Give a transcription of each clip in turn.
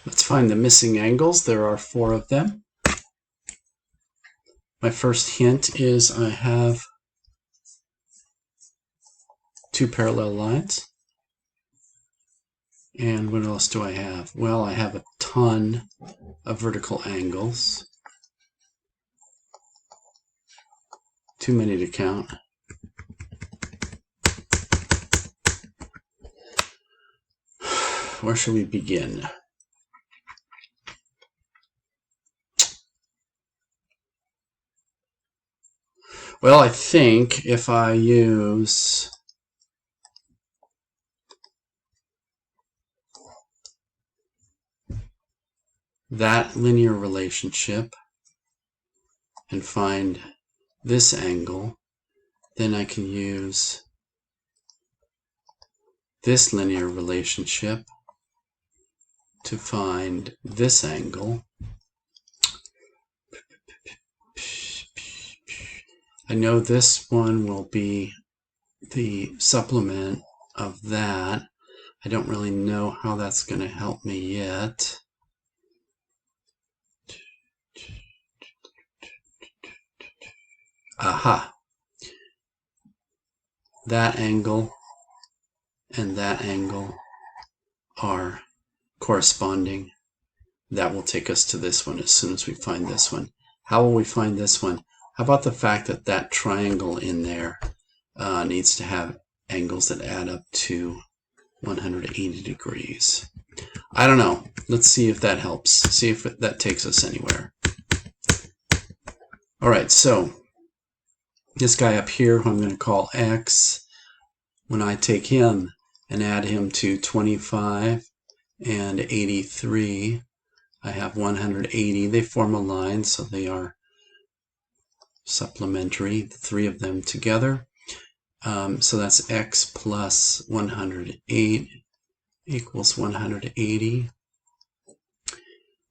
Let's find the missing angles. There are 4 of them. My first hint is I have 2 parallel lines. And what else do I have? Well, I have a ton of vertical angles. Too many to count. Where should we begin? Well, I think if I use that linear relationship and find this angle, then I can use this linear relationship to find this angle. I know this one will be the supplement of that. I don't really know how that's going to help me yet. Aha! That angle and that angle are corresponding. That will take us to this one as soon as we find this one. How will we find this one? How about the fact that that triangle in there needs to have angles that add up to 180 degrees. I don't know. Let's see if that helps. See if that takes us anywhere. All right, so this guy up here, who I'm going to call X, when I take him and add him to 25 and 83, I have 180. They form a line, so they are supplementary, the 3 of them together. So that's X plus 108 equals 180.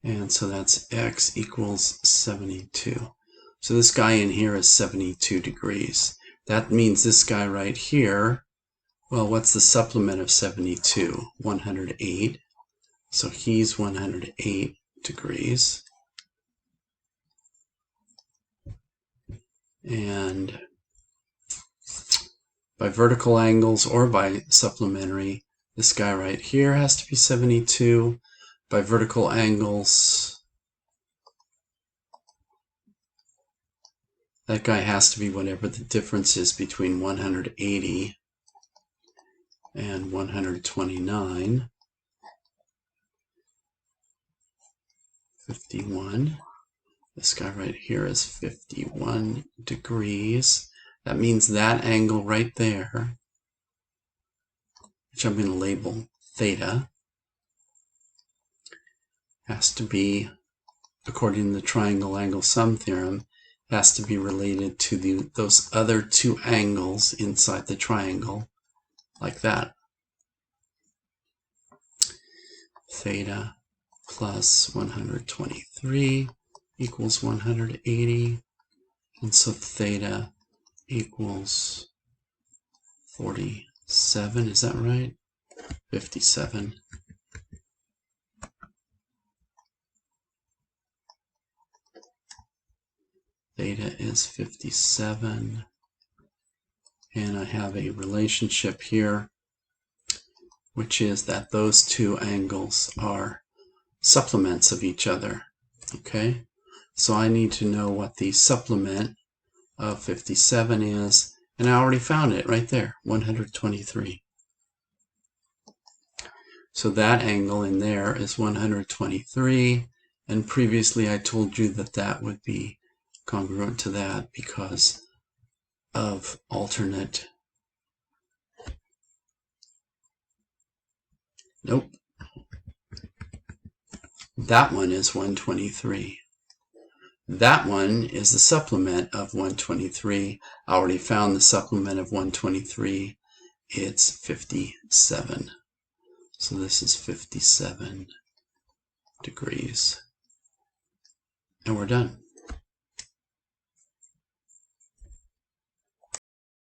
And so that's X equals 72. So this guy in here is 72 degrees. That means this guy right here, well, what's the supplement of 72? 108. So he's 108 degrees. And by vertical angles or by supplementary, this guy right here has to be 72. By vertical angles, that guy has to be whatever the difference is between 180 and 129. 51. This guy right here is 51 degrees. That means that angle right there, which I'm going to label theta, has to be, according to the triangle angle sum theorem, has to be related to those other 2 angles inside the triangle, like that. Theta plus 123 equals 180, and so theta equals 47, is that right? 57. Theta is 57, and I have a relationship here, which is that those 2 angles are supplements of each other. Okay, so I need to know what the supplement of 57 is, and I already found it right there, 123. So that angle in there is 123, and previously I told you that that would be congruent to that because of alternate. Nope. That one is 123. That one is the supplement of 123. I already found the supplement of 123. It's 57. So this is 57 degrees. And we're done.